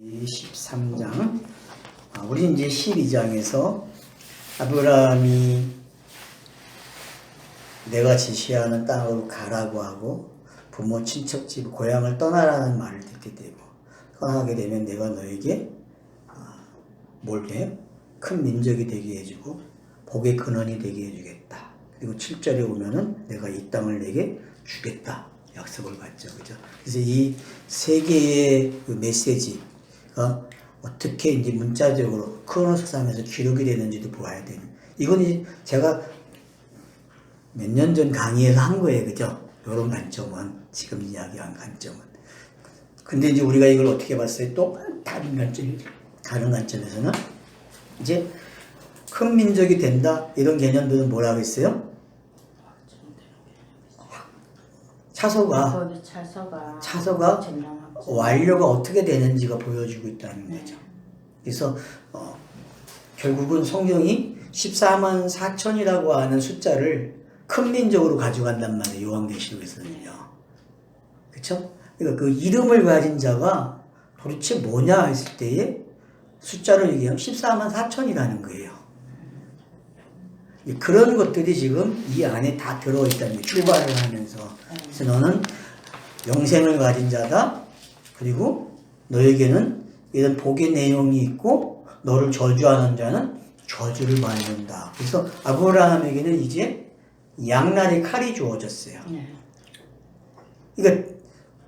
13장. 우리 이제 12장에서 아브라함이 내가 지시하는 땅으로 가라고 하고 부모 친척집 고향을 떠나라는 말을 듣게 되고 떠나게 되면 내가 너에게 뭘 해? 큰 민족이 되게 해주고 복의 근원이 되게 해주겠다. 그리고 7절에 오면은 내가 이 땅을 내게 주겠다. 약속을 받죠. 그죠? 그래서 이 세 개의 그 메시지가 어떻게 이제 문자적으로 크로노스상에서 기록이 되는지도 보아야 되는. 이건 이제 제가 몇 년 전 강의에서 한 거예요. 그죠? 이런 관점은, 지금 이야기한 관점은. 근데 이제 우리가 이걸 어떻게 봤어요? 또 다른 관점에서는 이제 큰 민족이 된다. 이런 개념들은 뭐라고 했어요? 차소가 완료가 어떻게 되는지가 보여주고 있다는 거죠. 그래서 결국은 성경이 14만 4천이라고 하는 숫자를 큰 민족으로 가져간단 말이에요. 요한계시록에서는요. 그렇죠? 그러니까 그 이름을 가진 자가 도대체 뭐냐 했을 때에 숫자를 얘기하면 14만 4천이라는 거예요. 그런 것들이 지금 이 안에 다 들어있다는 거예요. 출발을 하면서. 그래서 너는 영생을 가진 자다. 그리고 너에게는 이런 복의 내용이 있고 너를 저주하는 자는 저주를 받는다. 그래서 아브라함에게는 이제 양날의 칼이 주어졌어요. 그러니까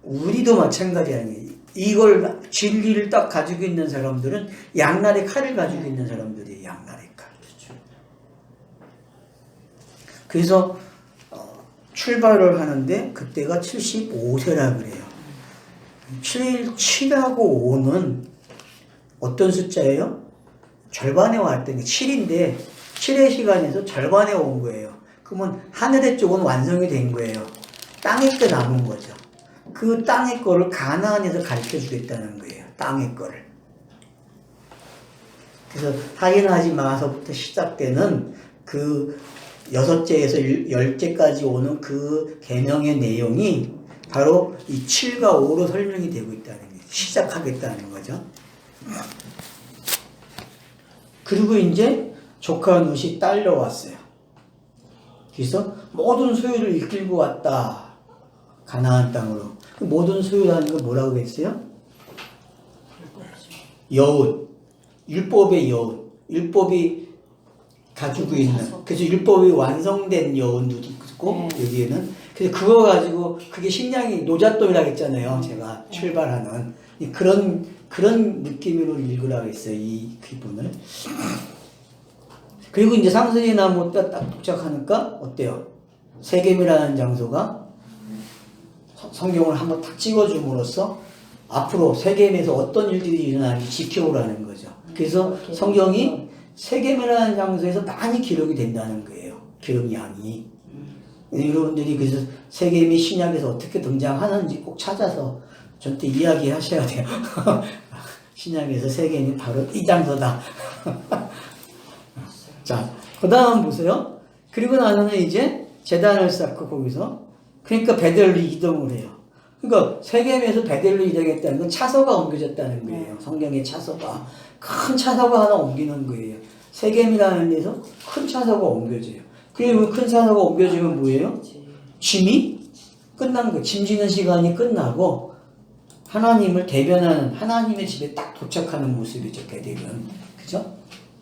우리도 마찬가지 아니에요. 이걸 진리를 딱 가지고 있는 사람들은 양날의 칼을 가지고 있는 사람들이 양날의 칼. 그래서 출발을 하는데 그때가 75세라 그래요. 7하고 5는 어떤 숫자예요? 절반에 왔던 게 7인데 7의 시간에서 절반에 온 거예요. 그러면 하늘의 쪽은 완성이 된 거예요. 땅의 거 남은 거죠. 그 땅의 거를 가나안에서 가르쳐 주겠다는 거예요. 땅의 거를. 그래서 하인하지 마서부터 시작되는 그 6제에서 10제까지 오는 그 계명의 내용이 바로 이 7과 5로 설명이 되고 있다는 거예요. 시작하겠다는 거죠. 그리고 이제 조카 룻이 딸려왔어요. 그래서 모든 소유를 이끌고 왔다. 가나안 땅으로. 그 모든 소유라는 건 뭐라고 했어요? 여운. 율법의 여운. 율법이 가지고 있는. 그래서 율법이 완성된 여운도 있고, 여기에는. 그래서 그거 가지고, 그게 식량이 노잣돈이라고 했잖아요. 제가 출발하는. 그런 느낌으로 읽으라고 했어요. 이 기분을. 그리고 이제 상선이 나무 딱 도착하니까, 어때요? 세겜이라는 장소가 성경을 한번 딱 찍어줌으로써 앞으로 세겜에서 어떤 일들이 일어나는지 지켜보라는 거죠. 그래서 성경이 세겜이라는 장소에서 많이 기록이 된다는 거예요. 기록량이. 여러분들이 그래서 세겜이 신약에서 어떻게 등장하는지 꼭 찾아서 저한테 이야기하셔야 돼요. 신약에서 세겜이 바로 이 장소다. 자, 그 다음 보세요. 그리고 나서는 이제 제단을 쌓고 거기서 그러니까 베델로 이동을 해요. 그러니까 세겜에서 베델로 이동했다는 건 차소가 옮겨졌다는 거예요. 성경의 차소가. 큰 차소가 하나 옮기는 거예요. 세겜이라는 데서 큰 차소가 옮겨져요. 그리고 큰 차소가 옮겨지면 뭐예요? 짐이 끝난 거예요. 짐 지는 시간이 끝나고 하나님을 대변하는 하나님의 집에 딱 도착하는 모습이죠. 베델은. 그죠?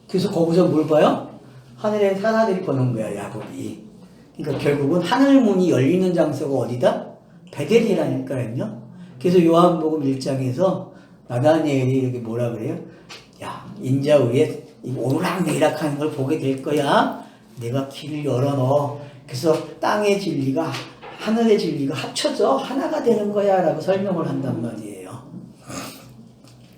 그래서 거기서 뭘 봐요? 하늘의 사자들이 보는 거야. 야곱이. 그러니까 결국은 하늘 문이 열리는 장소가 어디다? 베델이라니까요. 그래서 요한복음 1장에서 나다니엘이 이렇게 뭐라 그래요? 야, 인자 위에 오락내락 하는 걸 보게 될 거야. 내가 길을 열어넣어. 그래서 땅의 진리가 하늘의 진리가 합쳐져 하나가 되는 거야 라고 설명을 한단 말이에요.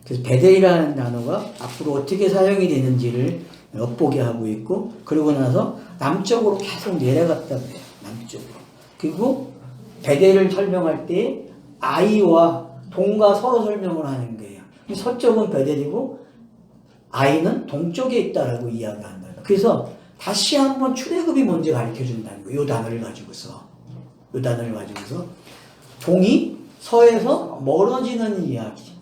그래서 베델이라는 단어가 앞으로 어떻게 사용이 되는지를 엿보게 하고 있고, 그러고 나서 남쪽으로 계속 내려갔다 그래요. 남쪽으로. 그리고 베델을 설명할 때 아이와 동과 서로 설명을 하는 거예요. 서쪽은 베델이고 아이는 동쪽에 있다라고 이야기한다. 그래서 다시 한번 출애굽이 먼저 가르쳐 준다는 거예요. 이 단어를 가지고서. 이 단어를 가지고서 동이 서에서 멀어지는 이야기.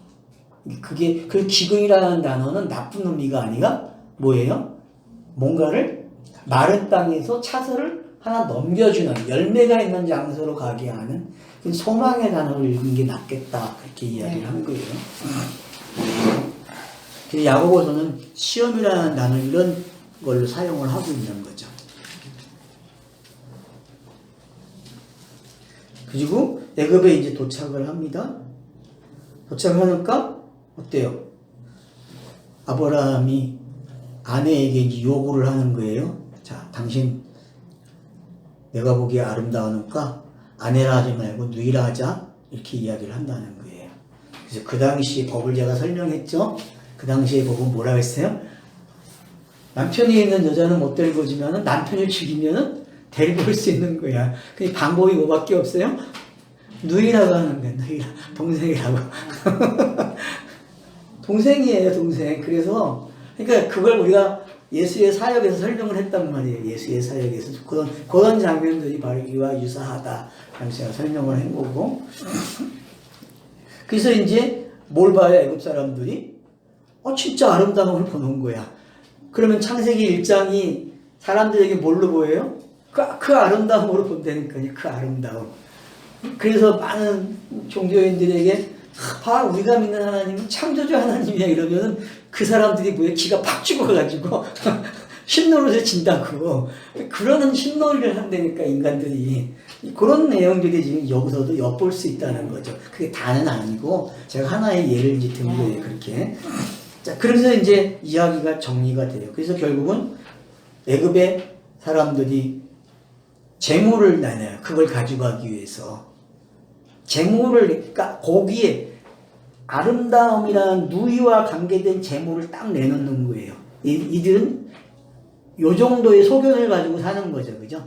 그게 그 기근이라는 단어는 나쁜 의미가 아니라 뭐예요? 뭔가를 마른 땅에서 차서를 하나 넘겨주는 열매가 있는 장소로 가게 하는 그 소망의 단어를 읽은 게 낫겠다 그렇게 이야기를 한 거예요. 그 야고보서는 시험이라는 단어 이런 걸로 사용을 하고 있는 거죠. 그리고 애굽에 이제 도착을 합니다. 도착하니까 어때요? 아브라함이 아내에게 이제 요구를 하는 거예요. 자, 당신 내가 보기에 아름다우니까 아내라 하지 말고 누이라 하자 이렇게 이야기를 한다는 거예요. 그래서 그 당시 법을 제가 설명했죠. 그 당시의 법은 뭐라고 했어요? 남편이 있는 여자는 못 데리고 주면은 남편을 죽이면은 데리고 올 수 있는 거야. 그 방법이 뭐밖에 없어요? 누이라고 하는 거야. 누이라 동생이라고. 동생이에요, 동생. 그래서 그러니까 그걸 우리가 예수의 사역에서 설명을 했단 말이에요. 예수의 사역에서 그런 장면들이 바로 이와 유사하다. 제가 설명을 한 거고. 그래서 이제 뭘 봐요, 애굽 사람들이? 진짜 아름다운 걸 보는 거야. 그러면 창세기 1장이 사람들에게 뭘로 보여요? 그 아름다움으로 본다니까요. 그 아름다움. 그래서 많은 종교인들에게 우리가 믿는 하나님은 창조주 하나님이야 이러면은 그 사람들이 뭐야 기가 팍 죽어가지고 신노릇을 진다고 그러는 신놀이를 한다니까 인간들이 그런 내용들이 지금 여기서도 엿볼 수 있다는 거죠. 그게 다는 아니고 제가 하나의 예를 이제 든 거예요. 그렇게. 자, 그래서 이제 이야기가 정리가 돼요. 그래서 결국은 애굽의 사람들이 재물을 나눠요. 그걸 가져가기 위해서. 재물을, 그러니까 거기에 아름다움이라는 누이와 관계된 재물을 딱 내놓는 거예요. 이들은 요 정도의 소견을 가지고 사는 거죠. 그죠?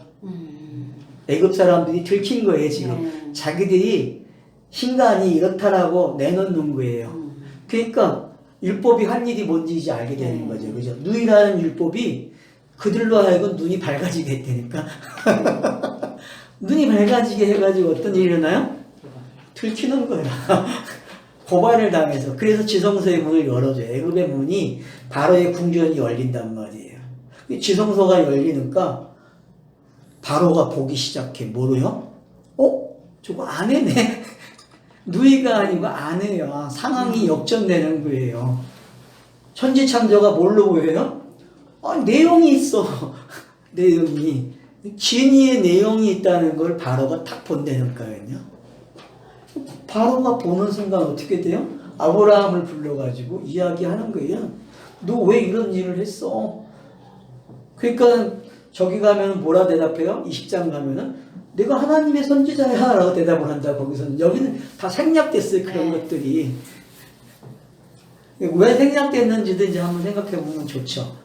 애굽 사람들이 들킨 거예요, 지금. 자기들이 신간이 이렇다라고 내놓는 거예요. 그러니까 율법이 한 일이 뭔지 이제 알게 되는 거죠. 그죠? 누이라는 율법이 그들로 하여금 눈이 밝아지게 했다니까. 눈이 밝아지게 해가지고 어떤 일이 일어나요? 들키는 거야. 고발을 당해서. 그래서 지성소의 문을 열어줘요. 애굽의 문이 바로의 궁전이 열린단 말이에요. 지성소가 열리니까 바로가 보기 시작해. 뭐로요? 저거 아내네. 누이가 아니고 아내야. 상황이 역전되는 거예요. 천지창조가 뭘로 보여요? 내용이 있어. 내용이. 진의의 내용이 있다는 걸 바로가 딱 본다니까요. 바로가 보는 순간 어떻게 돼요? 아브라함을 불러가지고 이야기하는 거예요. 너 왜 이런 일을 했어? 그러니까 저기 가면 뭐라 대답해요? 20장 가면은 내가 하나님의 선지자야 라고 대답을 한다. 거기서는. 여기는 다 생략됐어요. 그런 것들이. 왜 생략됐는지도 이제 한번 생각해 보면 좋죠.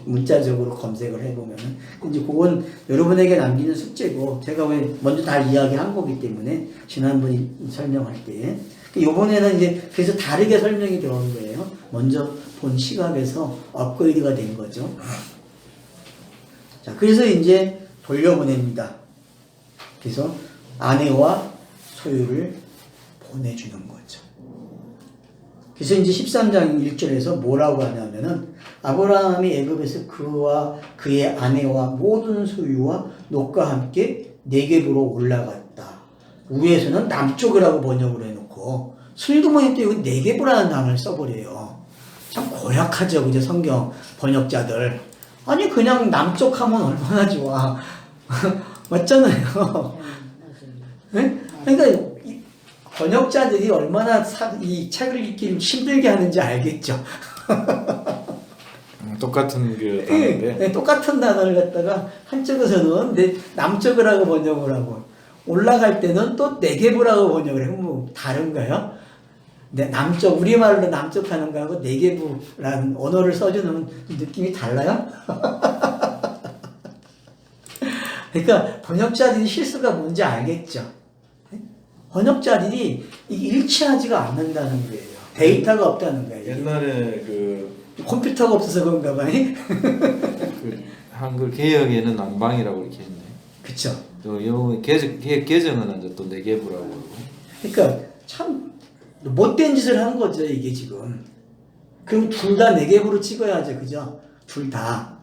문자적으로 검색을 해보면은. 이제 그건 여러분에게 남기는 숙제고, 제가 왜 먼저 다 이야기한 거기 때문에, 지난번에 설명할 때. 요번에는 이제 그래서 다르게 설명이 들어온 거예요. 먼저 본 시각에서 업그레이드가 된 거죠. 자, 그래서 이제 돌려보냅니다. 그래서 아내와 소유를 보내주는 거죠. 그래서 이제 13장 1절에서 뭐라고 하냐면은 아브라함이 애굽에서 그와 그의 아내와 모든 소유와 녹과 함께 네겝으로 올라갔다. 위에서는 남쪽이라고 번역을 해놓고 슬그머니 또 여기 네겝이라는 단어를 써버려요. 참 고약하죠, 그죠? 성경 번역자들. 아니 그냥 남쪽 하면 얼마나 좋아. 맞잖아요. 네? 그러니까 번역자들이 얼마나 이 책을 읽기 힘들게 하는지 알겠죠. 똑같은 그 단어인데. 네, 똑같은 단어를 갖다가 한쪽에서는 남쪽을 하고 번역을 하고 올라갈 때는 또 네겝이라고 번역을 해요. 뭐 다른가요? 남쪽, 우리말로 남쪽 하는 거하고 네겝이라는 언어를 써주는 느낌이 달라요? 그러니까 번역자들이 실수가 뭔지 알겠죠. 번역자들이 일치하지가 않는다는 거예요. 데이터가 없다는 거예요. 옛날에 컴퓨터가 없어서 그런가 봐요. 그 한글 개혁에는 남방이라고 이렇게 했네. 그쵸. 요 개정은 이제 또 네겝이라고. 그러니까 참 못된 짓을 한 거죠, 이게 지금. 그럼 둘 다 네겝으로 찍어야죠, 그죠? 둘 다.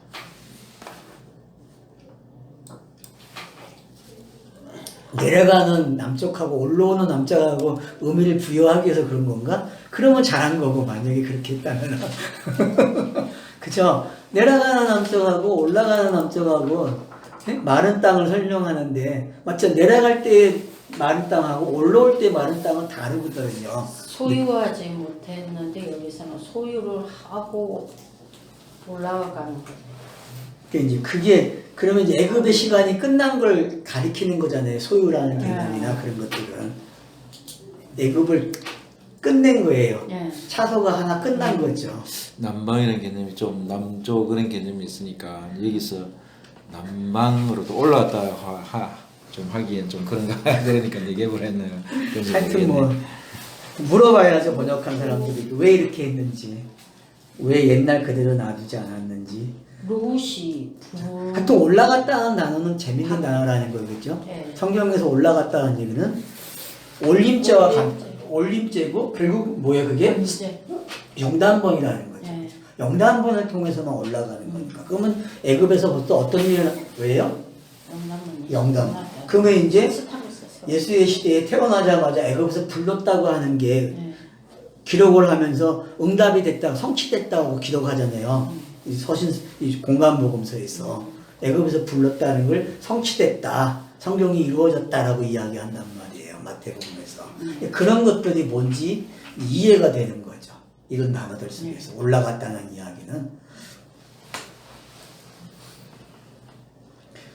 내려가는 남쪽하고 올라오는 남쪽하고 의미를 부여하기 위해서 그런 건가? 그러면 잘한 거고, 만약에 그렇게 했다면. 그죠? 내려가는 남쪽하고 올라가는 남쪽하고 마른 땅을 설명하는데, 맞죠? 내려갈 때 마른 땅하고 올라올 때 마른 땅은 다르거든요. 소유하지 못했는데 여기서는 소유를 하고 올라가는 거죠. 그러니까 이제 그게 그러면 이제 애굽의 시간이 끝난 걸 가리키는 거잖아요. 소유라는 개념이나 그런 것들은 애굽을 끝낸 거예요. 네. 차소가 하나 끝난 거죠. 남방이라는 개념이 좀 남쪽 그런 개념이 있으니까 여기서 남방으로도 올라갔다 좀 하기엔 좀 그런가 그러니까 얘기를 했네요. 하여튼 뭐 물어봐야죠. 번역한 사람들이 왜 이렇게 했는지, 왜 옛날 그대로 놔두지 않았는지. 롯이 하여튼 올라갔다는 단어는 재밌는 단어라는 거겠죠. 네. 성경에서 올라갔다는 얘기는 올림죄고 결국 뭐예요 그게? 이제 영단번이라는 거죠. 네. 영단번을 통해서만 올라가는 거니까. 그러면 애굽에서부터 어떤 일을 왜요? 영단. 그러면 이제 예수의 시대에 태어나자마자 애굽에서 불렀다고 하는 게 기록을 하면서 응답이 됐다, 성취됐다고 기록하잖아요. 이 서신, 이 공간복음서에서 애굽에서 불렀다는 걸 성취됐다, 성경이 이루어졌다라고 이야기한단 말이에요. 마태복음에서. 그런 것들이 뭔지 이해가 되는 거죠. 이런 단어들 속에서 올라갔다는 이야기는.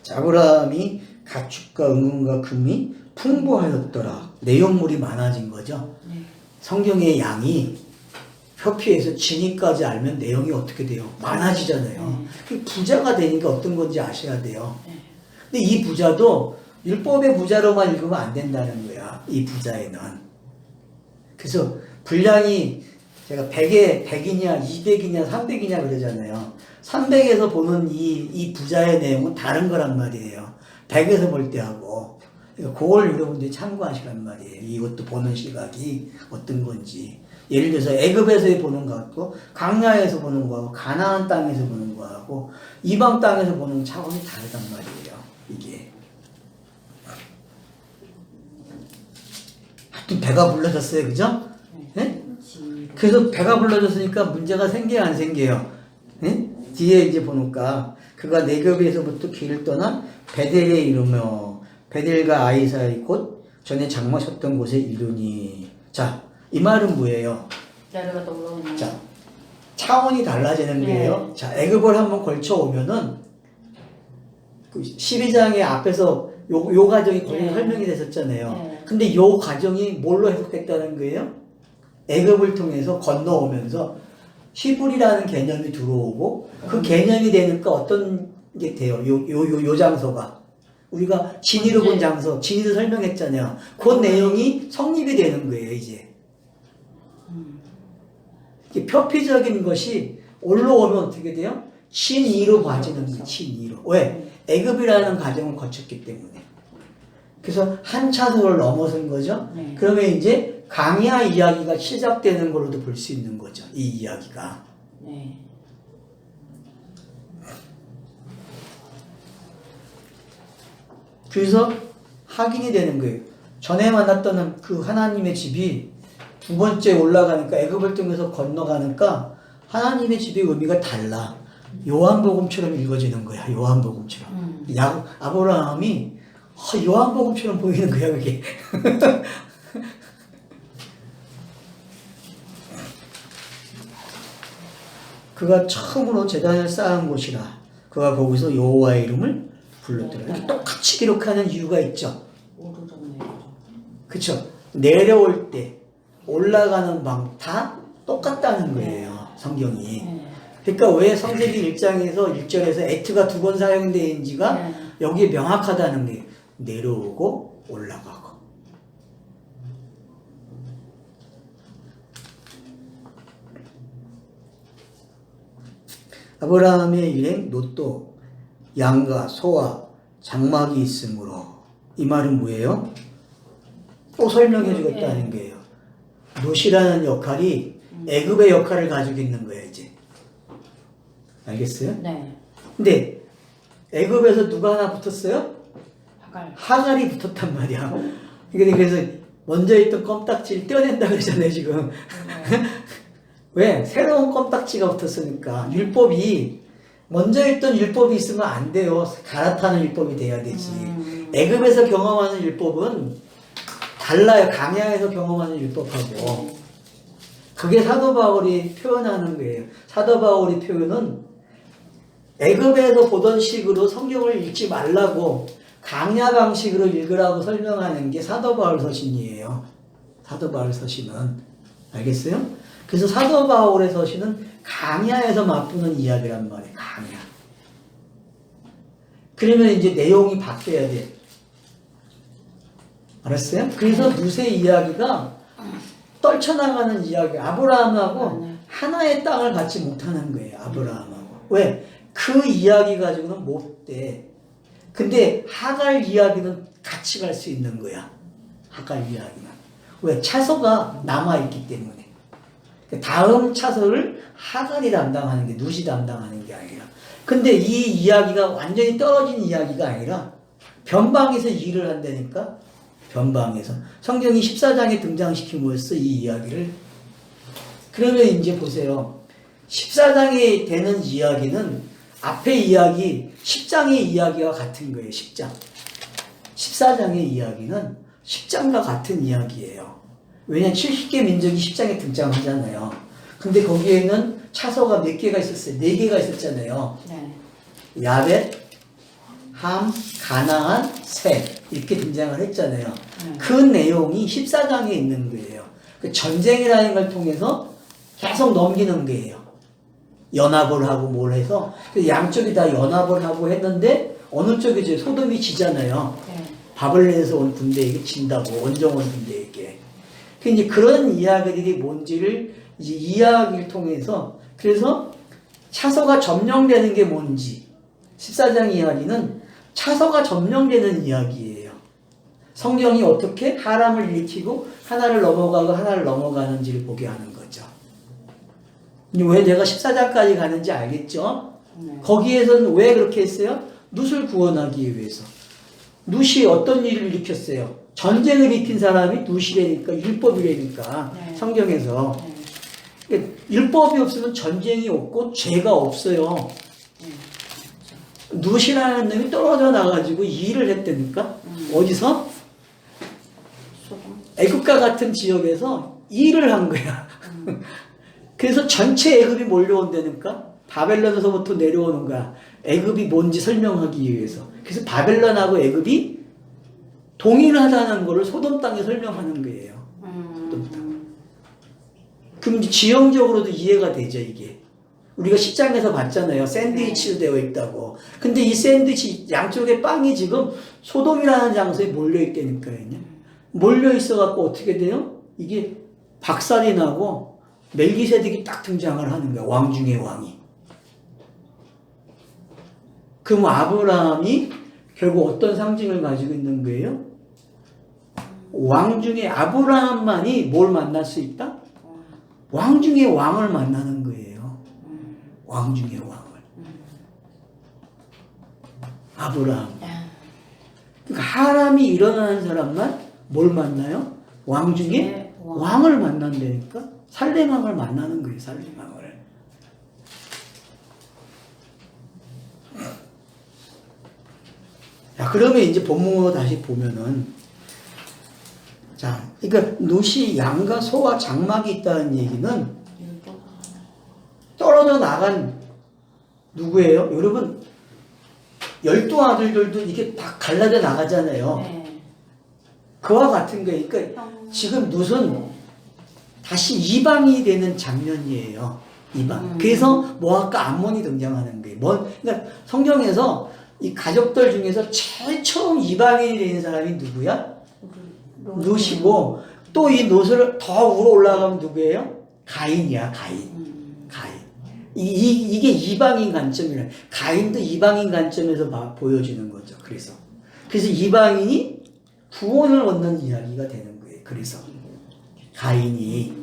자, 아브라함이 가축과 은금과 금이 풍부하였더라. 내용물이 많아진 거죠. 성경의 양이 표피에서 진위까지 알면 내용이 어떻게 돼요? 많아지잖아요. 부자가 되니까 어떤 건지 아셔야 돼요. 근데 이 부자도 율법의 부자로만 읽으면 안 된다는 거야. 이 부자에는. 그래서 분량이 제가 100에 100이냐 200이냐 300이냐 그러잖아요. 300에서 보는 이 부자의 내용은 다른 거란 말이에요. 100에서 볼 때하고. 그걸 여러분들이 참고하시란 말이에요. 이것도 보는 시각이 어떤 건지. 예를 들어서 애굽에서 보는 것하고 광야에서 보는 거하고 가나안 땅에서 보는 거하고 이방 땅에서 보는 차원이 다르단 말이에요. 이게. 하여튼 배가 불러졌어요. 그죠? 네? 그래서 배가 불러졌으니까 문제가 생겨요, 안 생겨요? 네? 뒤에 이제 보니까 그가 네겝에서부터 길을 떠나 베델에 이르며 베델과 아이사이 곧 전에 장마셨던 곳에 이르니. 자, 이 말은 뭐예요? 내려가다 올라오는. 자, 차원이 달라지는 거예요. 자, 애굽을 한번 걸쳐 오면은 그 12장의 앞에서 요 과정이 설명이 됐었잖아요. 근데 요 과정이 뭘로 해석됐다는 거예요? 애굽을 통해서 건너오면서 히브리라는 개념이 들어오고 그 개념이 되니까 어떤 게 돼요? 요 장소가. 우리가 진위로 본 장소, 진위도 설명했잖아요. 그 내용이 성립이 되는 거예요, 이제. 표피적인 것이 올라오면 어떻게 돼요? 진위로 봐지는 거예요, 진위로. 왜? 애굽이라는 과정을 거쳤기 때문에. 그래서 한 차선을 넘어선 거죠. 그러면 이제 광야 이야기가 시작되는 걸로도 볼 수 있는 거죠, 이 이야기가. 네. 그래서 확인이 되는 거예요. 전에 만났던 그 하나님의 집이 두 번째 올라가니까 애굽을 통해서 건너가니까 하나님의 집의 의미가 달라. 요한복음처럼 읽어지는 거야. 요한복음처럼. 아브라함이 요한복음처럼 보이는 거야, 그게. 그가 처음으로 제단을 쌓은 곳이라. 그가 거기서 여호와의 이름을 불렀더라. 이렇게 똑같이 기록하는 이유가 있죠. 그쵸? 내려올 때 올라가는 방 다 똑같다는 거예요. 성경이. 그러니까 왜 창세기 1장에서 1절에서 에트가 두 번 사용되는지가 여기에 명확하다는 게 내려오고 올라가고. 아브라함의 일행 롯도 양과 소와 장막이 있으므로. 이 말은 뭐예요? 또 설명해 주겠다는 거예요. 롯이라는 역할이 애굽의 역할을 가지고 있는 거예요, 이제. 알겠어요? 네. 근데 애굽에서 누가 하나 붙었어요? 하갈. 하갈이 붙었단 말이야. 그래서 먼저 있던 껌딱지를 떼어낸다 그러잖아요, 지금. 네. 왜? 새로운 껌딱지가 붙었으니까. 율법이, 먼저 있던 율법이 있으면 안 돼요. 갈아타는 율법이 돼야 되지. 애굽에서 경험하는 율법은 달라요. 강야에서 경험하는 율법하고. 그게 사도 바울이 표현하는 거예요. 사도 바울의 표현은 애굽에서 보던 식으로 성경을 읽지 말라고 강야 방식으로 읽으라고 설명하는 게 사도 바울 서신이에요. 사도 바울 서신은. 알겠어요? 그래서 사도 바울의 서신은 강야에서 맛보는 이야기란 말이에요. 강야. 그러면 이제 내용이 바뀌어야 돼. 알았어요? 그래서 누세 이야기가 떨쳐나가는 이야기. 아브라함하고 하나의 땅을 갖지 못하는 거예요. 아브라함하고. 왜? 그 이야기 가지고는 못 돼. 근데 하갈 이야기는 같이 갈 수 있는 거야. 하갈 이야기는. 왜? 차서가 남아있기 때문에. 다음 차서를 하갈이 담당하는 게, 룻이 담당하는 게 아니라. 근데 이 이야기가 완전히 떨어진 이야기가 아니라 변방에서 일을 한다니까. 변방에서. 성경이 14장에 등장시킴으로써 이 이야기를. 그러면 이제 보세요. 14장에 되는 이야기는 앞에 이야기, 10장의 이야기와 같은 거예요. 10장. 14장의 이야기는 10장과 같은 이야기예요. 왜냐면 70개 민족이 10장에 등장하잖아요. 근데 거기에는 차서가 몇 개가 있었어요? 4개가 있었잖아요. 네. 야벳, 함, 가나안, 셋 이렇게 등장을 했잖아요. 그 내용이 14장에 있는 거예요. 그 전쟁이라는 걸 통해서 계속 넘기는 거예요. 연합을 하고 뭘 해서 양쪽이 다 연합을 하고 했는데 어느 쪽이죠? 소돔이 지잖아요. 네. 바벨론에서 온 군대에게 진다고 원정원 군대에게. 이제 그런 이야기들이 뭔지를 이제 이야기를 통해서 그래서 차서가 점령되는 게 뭔지 14장 이야기는 차서가 점령되는 이야기예요. 성경이 어떻게 하람을 일으키고 하나를 넘어가고 하나를 넘어가는지를 보게 하는 거죠. 왜 내가 14장까지 가는지 알겠죠? 네. 거기에서는 왜 그렇게 했어요? 룻을 구원하기 위해서. 룻이 어떤 일을 일으켰어요? 전쟁을 일으킨 사람이 룻이라니까, 율법이라니까, 네. 성경에서. 네. 그러니까 율법이 없으면 전쟁이 없고 죄가 없어요. 룻이라는 놈이 떨어져 나가지고 일을 했다니까? 어디서? 소금. 애굽과 같은 지역에서 일을 한 거야. 그래서 전체 애굽이 몰려온다니까? 바벨론에서부터 내려오는 거야. 애굽이 뭔지 설명하기 위해서. 그래서 바벨론하고 애굽이 동일하다는 거를 소돔 땅에 설명하는 거예요. 소돔 땅. 그럼 이제 지형적으로도 이해가 되죠, 이게. 우리가 식장에서 봤잖아요. 샌드위치로 되어 있다고. 근데 이 샌드위치 양쪽에 빵이 지금 소돔이라는 장소에 몰려있다니까요. 몰려있어갖고 어떻게 돼요? 이게 박살이 나고 멜기세덱이 딱 등장을 하는 거야. 왕 중의 왕이. 그럼 아브라함이 결국 어떤 상징을 가지고 있는 거예요? 왕 중에 아브라함만이 뭘 만날 수 있다? 왕 중에 왕을 만나는 거예요. 왕 중에 왕을. 아브라함. 그러니까 하람이 일어나는 사람만 뭘 만나요? 왕 중에 네, 왕을 만난다니까? 살렘왕을 만나는 거예요. 살렘왕을. 자, 그러면 이제 본문으로 다시 보면은 자, 그러니까 룻이 양과 소와 장막이 있다는 얘기는 떨어져 나간 누구예요? 여러분 12아들들도 이게 다 갈라져 나가잖아요. 네. 그와 같은 거예요. 그러니까 지금 룻은 다시 이방이 되는 장면이에요. 이방. 그래서 모압과 암몬이 등장하는 거예요. 그러니까 성경에서 이 가족들 중에서 제일 처음 이방인이 되는 사람이 누구야? 룻이고 또 이 룻을 더 위로 올라가면 누구예요? 가인이야. 가인. 가인. 이게 이방인 관점이라. 가인도 이방인 관점에서 보여지는 거죠. 그래서 이방인이 구원을 얻는 이야기가 되는 거예요. 그래서 가인이.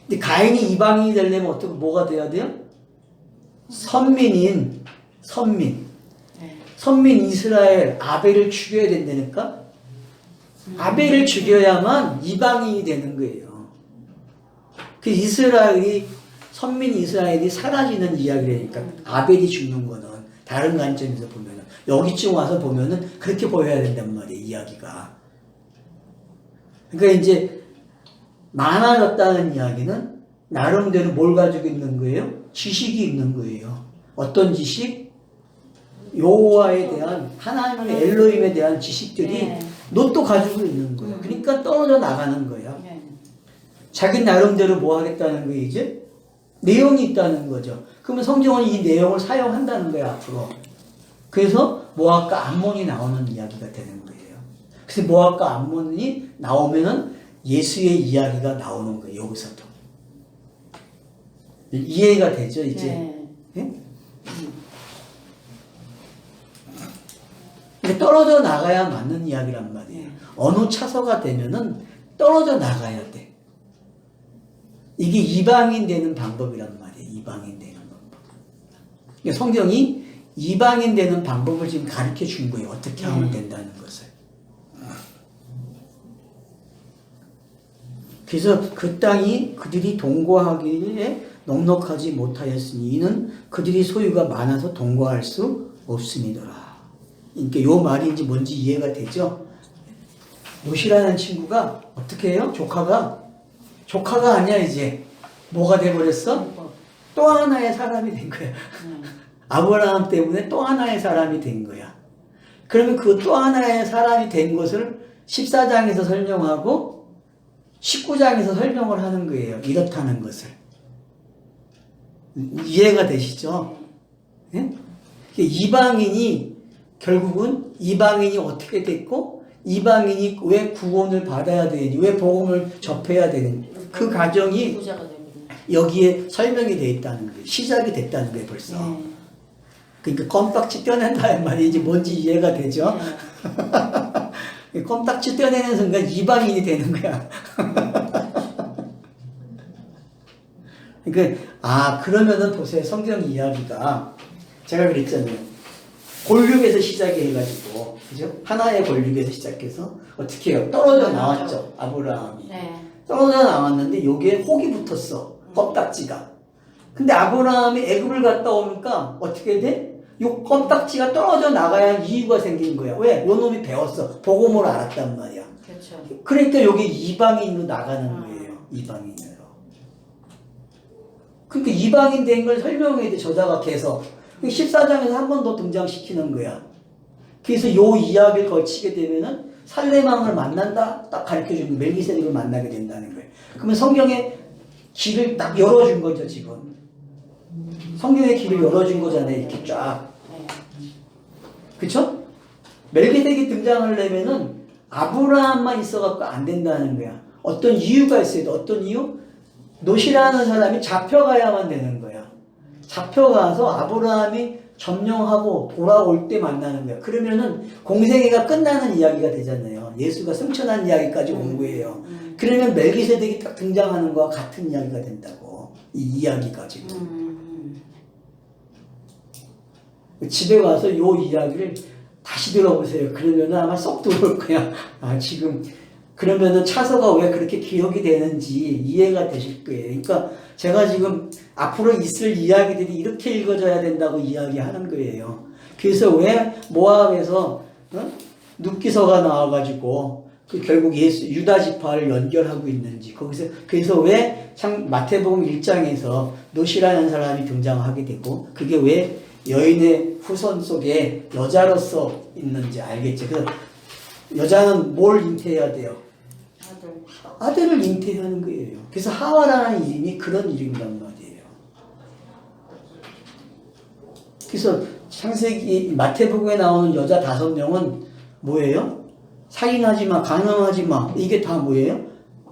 근데 가인이 이방인이 되려면 어떻게 뭐가 돼야 돼요? 선민. 네. 선민 이스라엘 아벨을 죽여야 된다니까? 아벨을 죽여야만 이방인이 되는 거예요. 그 이스라엘이, 선민 이스라엘이 사라지는 이야기라니까. 아벨이 죽는 거는 다른 관점에서 보면은, 여기쯤 와서 보면은 그렇게 보여야 된단 말이에요, 이야기가. 그러니까 이제 많아졌다는 이야기는 나름대로 뭘 가지고 있는 거예요? 지식이 있는 거예요. 어떤 지식? 여호와에 대한, 하나님의 엘로힘에 대한 지식들이 네. 너 또 가지고 있는 거예요. 그러니까 떨어져 나가는 거야. 네. 자기 나름대로 뭐 하겠다는 거예요, 이제? 내용이 있다는 거죠. 그러면 성경은 이 내용을 사용한다는 거예요, 앞으로. 그래서 모압과 암몬이 나오는 이야기가 되는 거예요. 그래서 모압과 암몬이 나오면은 예수의 이야기가 나오는 거예요, 여기서도. 이해가 되죠, 이제? 네. 예? 근데 떨어져 나가야 맞는 이야기란 말이에요. 어느 차서가 되면은 떨어져 나가야 돼. 이게 이방인 되는 방법이란 말이에요. 이방인 되는 방법. 그러니까 성경이 이방인 되는 방법을 지금 가르쳐 준 거예요. 어떻게 하면 된다는 것을. 그래서 그 땅이 그들이 동거하기에 넉넉하지 못하였으니 이는 그들이 소유가 많아서 동거할 수 없음이더라. 그러니까 요 말이 이제 뭔지 이해가 되죠? 롯이라는 친구가 어떻게 해요? 조카가 아니야 이제. 뭐가 돼버렸어? 또 하나의 사람이 된 거야. 아브라함 때문에 또 하나의 사람이 된 거야. 그러면 그 또 하나의 사람이 된 것을 14장에서 설명하고 19장에서 설명을 하는 거예요. 이렇다는 것을. 이해가 되시죠? 예? 이방인이 결국은 이방인이 어떻게 됐고 이방인이 왜 구원을 받아야 되니 왜 복음을 접해야 되는 그 과정이 여기에 설명이 되어 있다는 거예요. 시작이 됐다는 거예요, 벌써. 네. 그러니까 껌딱지 떼낸다는 말이 이제 뭔지 이해가 되죠? 네. 껌딱지 떼내는 순간 이방인이 되는 거야. 그러니까 그러면은 보세요. 성경 이야기가 제가 그랬잖아요. 골육에서 시작이 해가지고 그죠? 하나의 골육에서 시작해서 어떻게 해요? 떨어져 나왔죠. 아브라함이. 네. 떨어져 나왔는데 여기에 혹이 붙었어. 껌딱지가. 근데 아브라함이 애굽을 갔다 오니까 어떻게 돼? 요 껌딱지가 떨어져 나가야 이유가 생긴 거야. 왜? 요 놈이 배웠어. 복음을 알았단 말이야. 그렇죠. 그러니까 여기 이방인으로 나가는 거예요. 이방인으로. 그러니까 이방인 된 걸 설명해야 돼. 저자가 계속. 14장에서 한 번 더 등장시키는 거야. 그래서 요 이야기를 거치게 되면은 살레망을 만난다? 딱 가르쳐주는 멜기세덱을 만나게 된다는 거예요. 그러면 성경의 길을 딱 열어준 거죠, 지금. 성경의 길을 열어준 거잖아요, 이렇게 쫙. 그쵸? 멜기세덱이 등장하려면은 아브라함만 있어갖고 안 된다는 거야. 어떤 이유가 있어야 돼. 어떤 이유? 롯이라는 사람이 잡혀가야만 되는 거야. 잡혀가서 아브라함이 점령하고 돌아올 때 만나는 거야. 그러면은 공생애가 끝나는 이야기가 되잖아요. 예수가 승천한 이야기까지 온 거예요. 그러면 멜기세덱이 딱 등장하는 거와 같은 이야기가 된다고. 이 이야기가 지금. 집에 가서 요 이야기를 다시 들어보세요. 그러면은 아마 쏙 들어올 거야. 지금 그러면은 차서가 왜 그렇게 기억이 되는지 이해가 되실 거예요. 그러니까 제가 지금 앞으로 있을 이야기들이 이렇게 읽어져야 된다고 이야기하는 거예요. 그래서 왜 모압에서 눕기서가 나와가지고 결국 유다 지파를 연결하고 있는지 거기서 그래서 왜 마태복음 1장에서 롯이라는 사람이 등장하게 되고 그게 왜 여인의 후손 속에 여자로서 있는지 알겠죠. 그래서 여자는 뭘 잉태해야 돼요? 아들을 잉태하는 거예요. 그래서 하와라는 이름이 그런 이름이란 말이에요. 그래서 창세기 마태복음에 나오는 여자 5명은 뭐예요? 살인하지 마, 간음하지 마. 이게 다 뭐예요?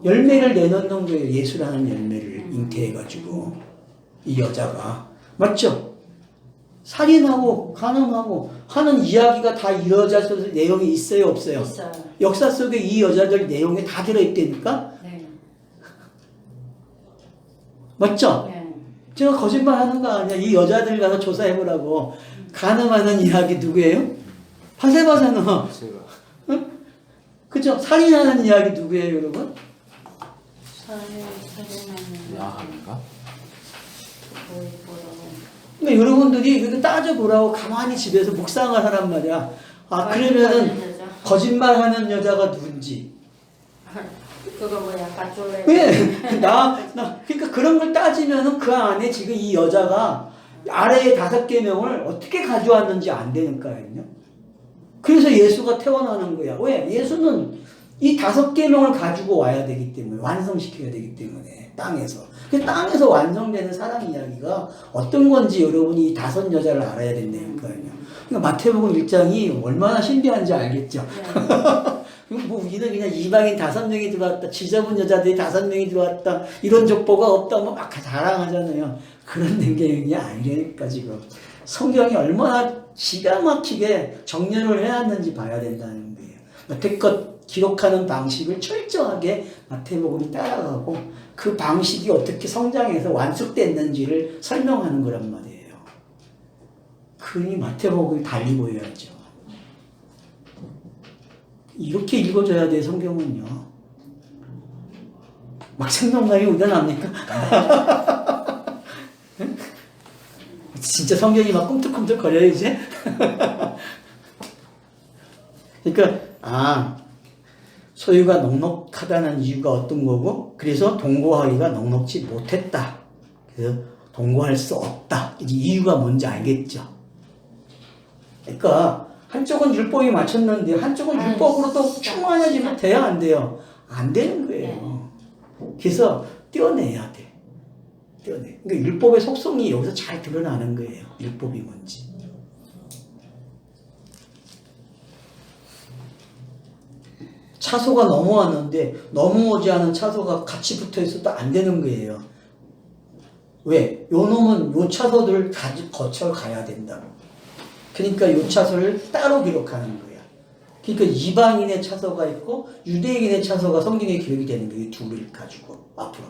열매를 내놓는 거예요. 예수라는 열매를 잉태해가지고 이 여자가 맞죠? 살인하고 간음하고 하는 이야기가 다 이 여자 속 내용에 있어요, 없어요? 있어요. 역사 속에 이 여자들 내용에 다 들어있다니까? 네. 맞죠? 네. 제가 거짓말 하는 거 아니야. 이 여자들 가서 조사해보라고. 간음하는 이야기 누구예요? 바세바잖아. 제가 응? 그죠? 살인하는 이야기 누구예요, 여러분? 살인하는 야합인가? 그러니까 여러분들이 이렇게 따져보라고 가만히 집에서 묵상을 하란 말이야. 아, 그러면은 거짓말하는 여자가 누군지. 그거 뭐야, 가쪼레. 왜? 그러니까 그런 걸 따지면은 그 안에 지금 이 여자가 아래에 5개명을 어떻게 가져왔는지 안 되는 거 아니에요? 그래서 예수가 태어나는 거야. 왜? 예수는 이 5개명을 가지고 와야 되기 때문에, 완성시켜야 되기 때문에, 땅에서. 그 땅에서 완성되는 사랑 이야기가 어떤 건지 여러분이 이 5 여자를 알아야 된다는 거 아니에요. 그러니까 마태복음 1장이 얼마나 신비한지 알겠죠? 뭐 우리는 그냥 이방인 5명이 들어왔다, 지저분 여자들이 5명이 들어왔다, 이런 족보가 없다, 뭐 막 자랑하잖아요. 그런 내용이 아니라니까 지금. 성경이 얼마나 기가 막히게 정렬을 해놨는지 봐야 된다는 거예요. 여태껏 기록하는 방식을 철저하게 마태복음이 따라가고 그 방식이 어떻게 성장해서 완숙됐는지를 설명하는 거란 말이에요. 그러니 마태복음이 달리 보여야죠. 이렇게 읽어줘야 돼, 성경은요. 막 생각나게 우겨납니까? 진짜 성경이 막 꿈틀꿈틀 거려요, 이제? 그러니까, 소유가 넉넉하다는 이유가 어떤 거고, 그래서 동거하기가 넉넉지 못했다. 그래서 동거할 수 없다. 이유가 뭔지 알겠죠? 그러니까, 한쪽은 율법이 맞췄는데, 한쪽은 율법으로 또 충만해지면 돼야 안 돼요? 안 되는 거예요. 그래서 떼어내야 돼. 떼어내. 그러니까 율법의 속성이 여기서 잘 드러나는 거예요. 율법이 뭔지. 차소가 넘어왔는데 넘어오지 않은 차소가 같이 붙어 있어도 안 되는 거예요. 왜? 요 놈은 요 차소들을 거쳐 가야 된다고. 그러니까 요 차소를 따로 기록하는 거야. 그러니까 이방인의 차소가 있고 유대인의 차소가 성경에 기록이 되는 거예요. 이 둘을 가지고 앞으로.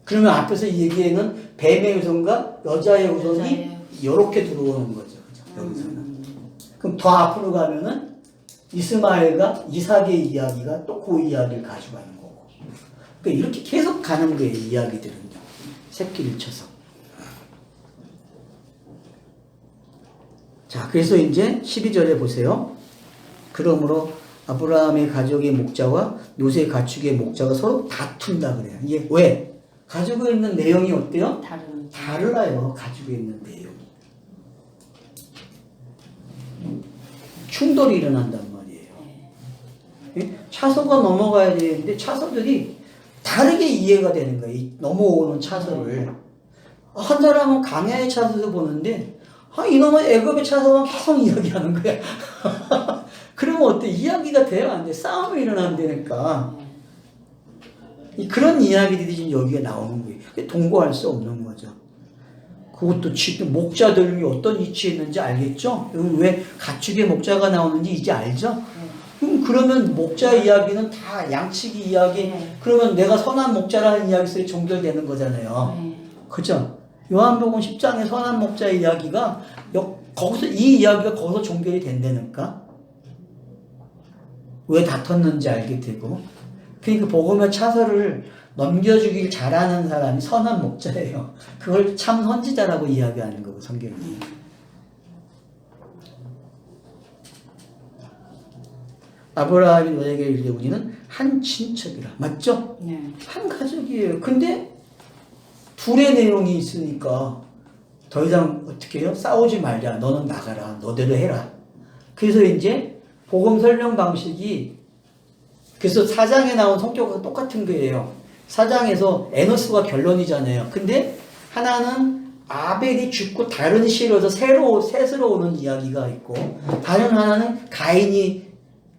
그러면 앞에서 이 얘기에는 뱀의 후손과 여자의 후손이 이렇게 들어오는 거죠. 그죠? 여기서는. 그럼 더 앞으로 가면은 이스마엘과 이삭의 이야기가 또 그 이야기를 가져가는 거고. 그러니까 이렇게 계속 가는 거예요, 이야기들은요. 새끼를 쳐서. 자, 그래서 이제 12절에 보세요. 그러므로 아브라함의 가족의 목자와 노새 가축의 목자가 서로 다툰다 그래요. 이게 왜? 가지고 있는 내용이 어때요? 달라요. 가지고 있는 내용이. 충돌이 일어난단 말이에요. 차소가 넘어가야 되는데 차소들이 다르게 이해가 되는 거예요. 이 넘어오는 차소를. 한 사람은 강야의 차소도 보는데 이놈은 애굽의 차소만 계속 이야기하는 거야. 그러면 어때? 이야기가 돼야 안 돼. 싸움이 일어난다니까. 그런 이야기들이 지금 여기에 나오는 거예요. 동거할 수 없는 거죠. 그것도 지금 목자들이 어떤 위치에 있는지 알겠죠? 왜 가축의 목자가 나오는지 이제 알죠? 그러면 목자 이야기는 다 양치기 이야기, 그러면 내가 선한 목자라는 이야기 속에 종결되는 거잖아요. 그죠? 요한복음 10장의 선한 목자 이야기가 거기서 이 이야기가 거기서 종결이 된다니까. 왜 다퉜는지 알게 되고. 그러니까 복음의 차서를 넘겨주길 잘하는 사람이 선한 목자예요. 그걸 참 선지자라고 이야기하는 거고, 성경이. 아브라함이 너에게 이르되 우리는 한 친척이라. 맞죠? 네. 한 가족이에요. 근데 둘의 내용이 있으니까 더 이상 어떻게 해요? 싸우지 말자. 너는 나가라. 너대로 해라. 그래서 이제 복음 설명 방식이, 그래서 4장에 나온 성격과 똑같은 거예요. 4장에서 에노스가 결론이잖아요. 근데 하나는 아벨이 죽고 다른 씨로서 셋으로 오는 이야기가 있고, 다른 하나는 가인이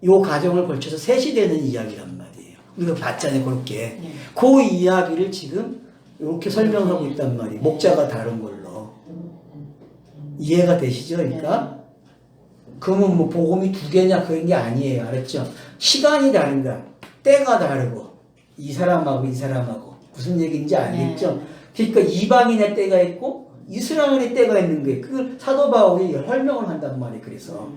요 가정을 걸쳐서 셋이 되는 이야기란 말이에요. 우리가 봤잖아요, 그렇게. 그 이야기를 지금 이렇게 설명하고 있단 말이에요. 목자가 다른 걸로. 이해가 되시죠? 그러니까 그러면 뭐 복음이 두 개냐 그런 게 아니에요. 알았죠? 시간이 다른 거야. 때가 다르고 이 사람하고 이 사람하고 무슨 얘기인지 알겠죠? 그러니까 이방인의 때가 있고 이스라엘의 때가 있는 거예요. 그걸 사도 바울이 설명을 한단 말이에요. 그래서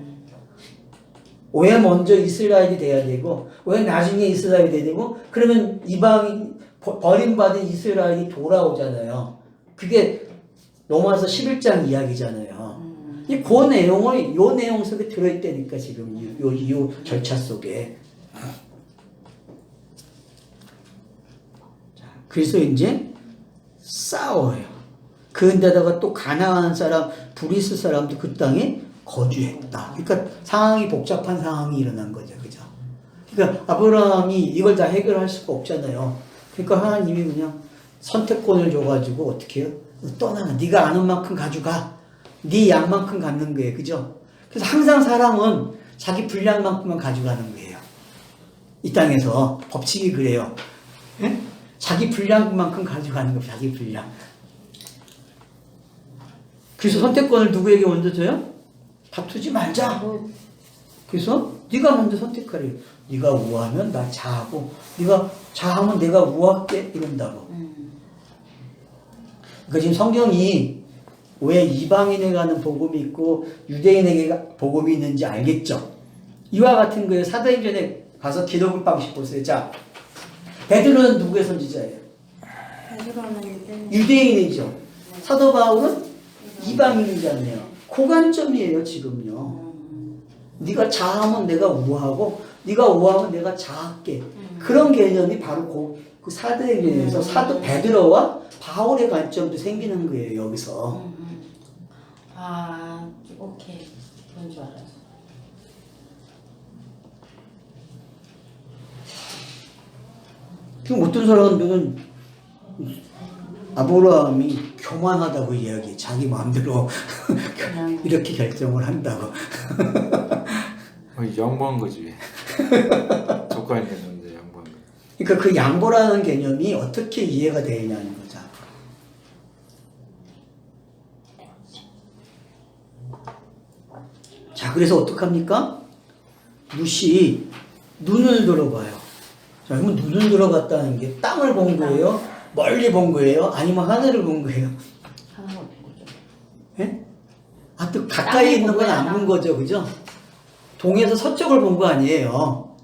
왜 먼저 이스라엘이 돼야 되고 왜 나중에 이스라엘이 돼야 되고 그러면 이방인 버림받은 이스라엘이 돌아오잖아요. 그게 로마서 11장 이야기잖아요. 그 내용을 요 내용 속에 들어있다니까 지금 요 절차 속에. 그래서 이제 싸워요. 그런데다가 또 가나안 사람, 브리스 사람도 그 땅에 거주했다. 그러니까 상황이 복잡한 상황이 일어난 거죠, 그죠? 그러니까 아브라함이 이걸 다 해결할 수가 없잖아요. 그러니까 하나님이 그냥 선택권을 줘가지고 어떻게 해요? 떠나가. 네가 아는 만큼 가져가. 네 양만큼 갖는 거예요, 그죠? 그래서 항상 사람은 자기 분량만큼만 가져가는 거예요. 이 땅에서 법칙이 그래요. 예? 자기 분량만큼 가져가는 거예요, 자기 분량. 그래서 선택권을 누구에게 먼저 줘요? 다투지 말자. 그래서 네가 먼저 선택하래요. 네가 우하면 나 자하고 네가 자하면 내가 우할게 이런다고. 그러니까 지금 성경이 왜 이방인에 가는 복음이 있고 유대인에게 복음이 있는지 알겠죠? 이와 같은 거에 사도행전에 가서 기록을 방식 보세요. 자, 베드로는 누구의 선지자예요? 베드로는 유대인이죠. 사도 바울은 이방인이잖아요. 그 관점이에요 지금요. 네가 자하면 내가 우하고 네가 우하면 내가 자할게. 그런 개념이 바로 그 사도행전에서 사도 베드로와 바울의 관점도 생기는 거예요 여기서. 아, 오케이. 그런 줄 알았어. 지금 어떤 사람들은 아브라함이 교만하다고 이야기해. 자기 마음대로 이렇게 결정을 한다고. 양보한 거지. 조건이 됐는데 양보한 거. 그러니까 그 양보라는 개념이 어떻게 이해가 되느냐는 거죠. 자, 그래서 어떡합니까? 룻이 눈을 들어봐요. 자, 그러면 눈을 들어갔다는 게 땅을 본 거예요? 멀리 본 거예요? 아니면 하늘을 본 거예요? 하나만 보죠. 예? 아, 또 가까이 있는 건 안 본 거죠, 그죠? 동에서 서쪽을 본 거 아니에요.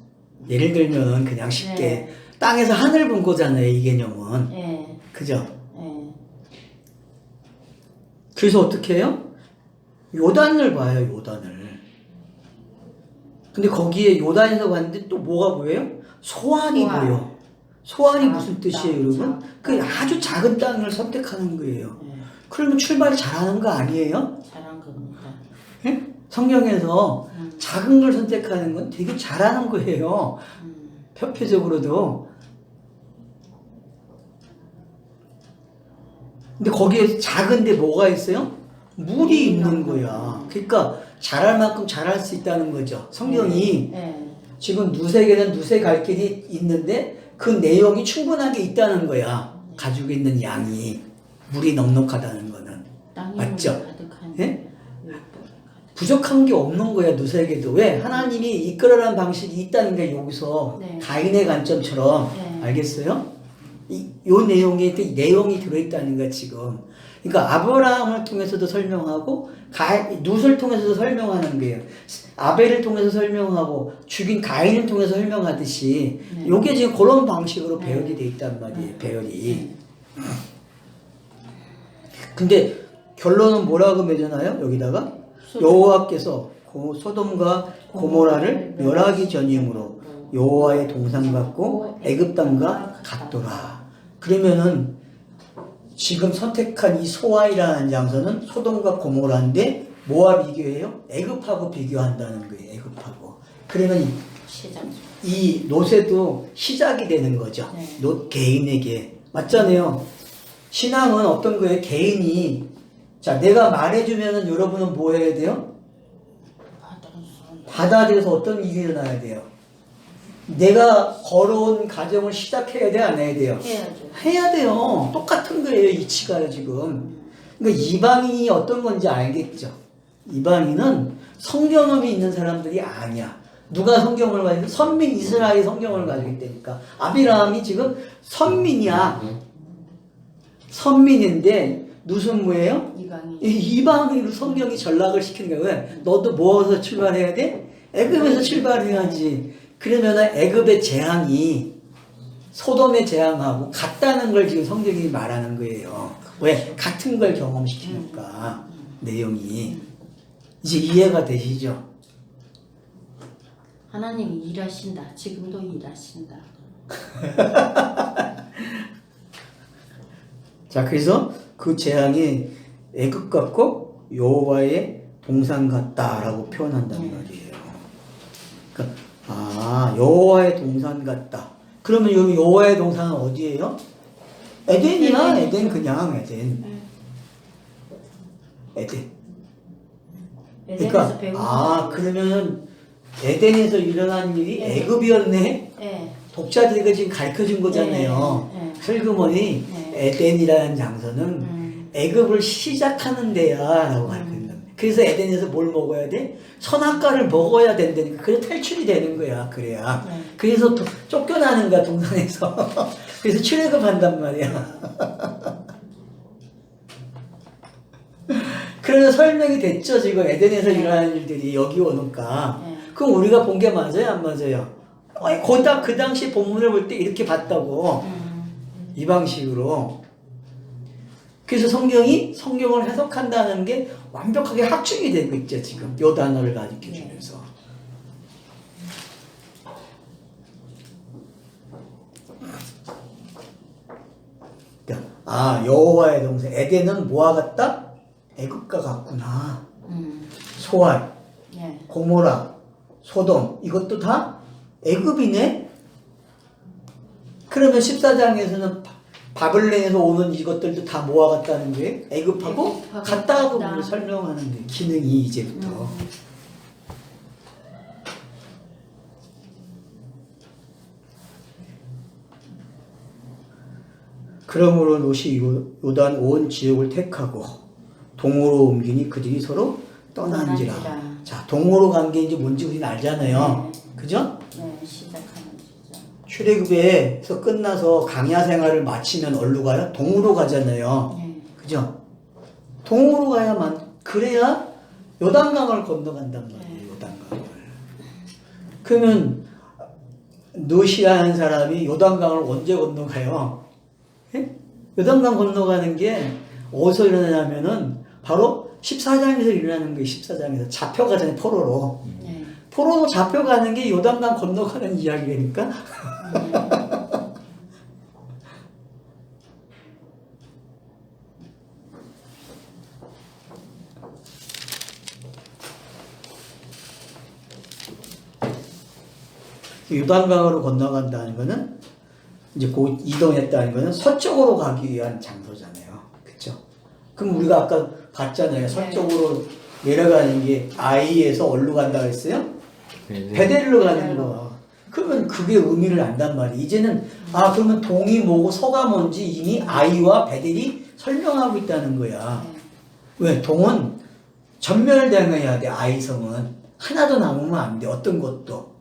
예를 들면 그냥 쉽게 땅에서 하늘 본 거잖아요, 이 개념은. 예. 그죠? 예. 그래서 어떻게 해요? 요단을 봐요, 요단을. 근데 거기에 요단에서 봤는데 또 뭐가 보여요? 소환이 소환. 보여. 소환이 작은 무슨 뜻이에요, 땅, 여러분? 작은 그 땅. 아주 작은 땅을 선택하는 거예요. 예. 그러면 출발이 잘하는 거 아니에요? 잘한 겁니다. 예? 성경에서 작은 걸 선택하는 건 되게 잘하는 거예요. 표표적으로도. 근데 거기에 작은데 뭐가 있어요? 물이 있는 거야. 그러니까 잘할 만큼 잘할 수 있다는 거죠. 성경이 예. 지금 누색에는 누색 갈 길이 있는데 그 내용이 충분하게 있다는 거야. 가지고 있는 양이. 물이 넉넉하다는 거는. 땅이 맞죠? 가득한. 예? 부족한 게 없는 거야, 누색에도. 왜? 하나님이 이끌어라는 방식이 있다는 게 여기서 네. 가인의 관점처럼. 네. 알겠어요? 요 내용에 또 내용이 들어있다는 거야, 지금. 그러니까 아브라함을 통해서도 설명하고 룻을 통해서도 설명하는 거예요. 아벨을 통해서 설명하고 죽인 가인을 통해서 설명하듯이 네. 요게 지금 그런 방식으로 네. 배열이 돼 있단 말이에요. 배열이. 근데 결론은 뭐라고 맺어놔요? 여기다가 여호와께서 소돔과 고모라를 멸하기 전이므로 여호와의 동상 같고 애굽 땅과 같더라. 그러면은 지금 선택한 이 소아이라는 장소는 소돔과 고모라인데 뭐와 비교해요? 애굽하고 비교한다는 거예요. 애굽하고. 그러면 시작. 이 롯에도 시작이 되는 거죠. 네. 롯 개인에게. 맞잖아요. 신앙은 어떤 거예요? 개인이. 자, 내가 말해주면은 여러분은 뭐 해야 돼요? 받아들여서 어떤 일이 일어나야 돼요? 내가 걸어온 과정을 시작해야 돼, 안 해야 돼요? 해야죠. 해야 돼요. 똑같은 거예요, 이치가요, 지금. 그러니까 이방인이 어떤 건지 알겠죠. 이방인은 성경험이 있는 사람들이 아니야. 누가 성경을 가지고 선민 이스라엘이 성경을 가지고 있다니까. 아비라함이 지금 선민이야. 선민인데 무슨 무예요? 이방인. 이방인으로 성경이 전락을 시키는 거야. 왜? 너도 뭐에서 출발해야 돼? 애굽에서 출발해야지. 그러면 애굽의 재앙이 소돔의 재앙하고 같다는 걸 지금 성경이 말하는 거예요. 왜? 같은 걸 경험시키니까 내용이 이제 이해가 되시죠? 하나님이 일하신다. 지금도 일하신다. 자, 그래서 그 재앙이 애굽 같고 여호와의 동산 같다라고 표현한단 말이에요. 그러니까 여호와의 동산 같다. 그러면 여기 여호와의 동산은 어디예요? 에덴이야. 에덴 그냥 에덴. 에덴. 에덴에서 그러니까 배운 그러면 에덴에서 일어난 일이 애굽이었네. 네. 독자들이 지금 가르쳐준 거잖아요. 네. 슬그머니 에덴이라는 장소는 애굽을 시작하는 데야라고 가르친다. 그래서 에덴에서 뭘 먹어야 돼? 선악과를 먹어야 된다니까. 그래 탈출이 되는 거야. 그래야. 그래서 쫓겨나는 거야 동산에서. 그래서 출애굽한단 말이야. 그래서 설명이 됐죠. 지금 에덴에서 일어나는 일들이 여기 오니까. 그럼 우리가 본 게 맞아요? 안 맞아요? 그 당시 본문을 볼 때 이렇게 봤다고. 이 방식으로. 그래서 성경을 해석한다는 게 완벽하게 확증이 되고 있죠. 지금 요 단어를 가르쳐 주면서. 그러니까 여호와의 동산 에덴은 뭐와 같다? 애굽과 같구나. 소알, 고모라, 소돔 이것도 다 애굽이네. 그러면 14장에서는 바벨론에서 오는 이것들도 다 모아 같다는 게 애굽하고 같다고 설명하는 게 기능이 이제부터. 그러므로 롯이 요단 온 지역을 택하고 동으로 옮기니 그들이 서로 떠난지라. 자, 동으로 간 게 이제 뭔지 우리는 알잖아요. 그죠? 네, 시작하는 시죠. 출애굽에서 끝나서 강야 생활을 마치면 어디로 가요? 동으로 가잖아요. 그죠? 동으로 가야만 그래야 요단강을 건너간단 말이에요. 요단강을. 그러면 롯이라는 사람이 요단강을 언제 건너가요? 예? 요단강 건너가는 게 어디서 일어나냐면은 바로 14장에서 일어나는 거예요. 14장에서 잡혀가잖아요. 포로로. 포로로 잡혀가는 게 요단강 건너가는 이야기라니까. 요단강으로 건너간다는 거는 이제 곧 이동했다는 거는 서쪽으로 가기 위한 장소잖아요. 그렇죠? 그럼 우리가 아까 봤잖아요. 서쪽으로 내려가는 게 아이에서 어디로 간다 그랬어요? 베델로 가는 거. 그러면 그게 의미를 안단 말이에요. 이제는 그러면 동이 뭐고 서가 뭔지 이미 아이와 베델이 설명하고 있다는 거야. 왜? 동은 전멸당해야 돼. 아이성은 하나도 남으면 안 돼. 어떤 것도.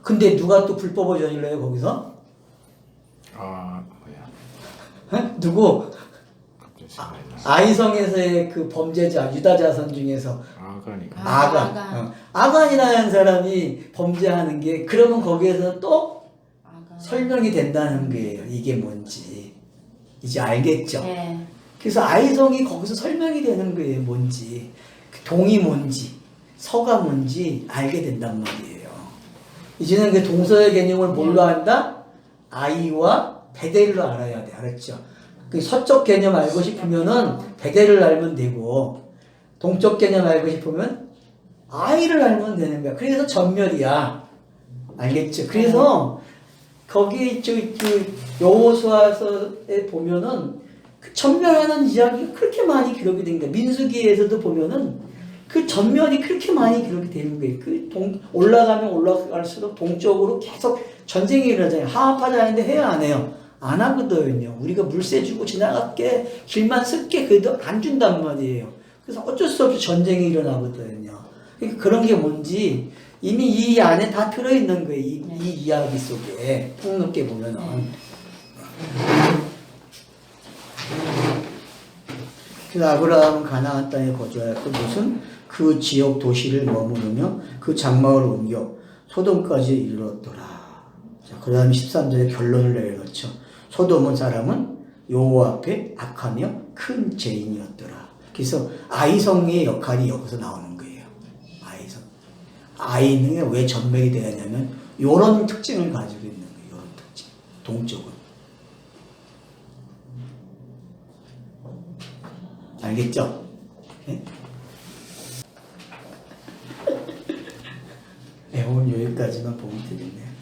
근데 누가 또 불법을 저질러요 거기서? 누구? 아이성에서의 그 범죄자 유다 자손 중에서 아간이라는 사람이 범죄하는 게 그러면 거기에서 또 설명이 된다는 거예요. 이게 뭔지 이제 알겠죠? 그래서 아이성이 거기서 설명이 되는 거예요. 뭔지 동이 뭔지 서가 뭔지 알게 된단 말이에요. 이제는 그 동서의 개념을 뭘로 한다? 아이와 베델로 알아야 돼. 알았죠? 그 서쪽 개념 알고 싶으면은 베델을 알면 되고 동쪽 개념 알고 싶으면 아이를 알면 되는 거야. 그래서 전멸이야. 알겠죠? 그래서 거기 그 여호수아서에 보면은 그 전멸하는 이야기가 그렇게 많이 기록이 된 거야. 민수기에서도 보면은 그 전멸이 그렇게 많이 기록이 되는 거예요. 올라가면 올라갈수록 동쪽으로 계속 전쟁이 일어나잖아요. 하합하자 하는데 해요, 안 해요? 안 하거든요. 우리가 물세 주고 지나갈게, 길만 쓸게, 그래도 안 준단 말이에요. 그래서 어쩔 수 없이 전쟁이 일어나거든요. 그러니까 그런 게 뭔지 이미 이 안에 다 들어있는 거예요. 이 이야기 속에 폭넓게 보면은. 그래서 아브라함은 가나안 땅에 거주하였고 무슨 그 지역 도시를 머무르며 그 장막을 옮겨 소돔까지 이르렀더라. 자, 그 다음에 13절에 결론을 내려놓죠. 소돔은 사람은 여호와 앞에 악하며 큰 죄인이었더라. 그래서 아이성의 역할이 여기서 나오는 거예요. 아이성. 아이는 왜 전멸이 되었냐면 이런 특징을 가지고 있는 거예요. 이런 특징. 동쪽은. 알겠죠? 네? 오늘 여기까지만 보면 되겠네요.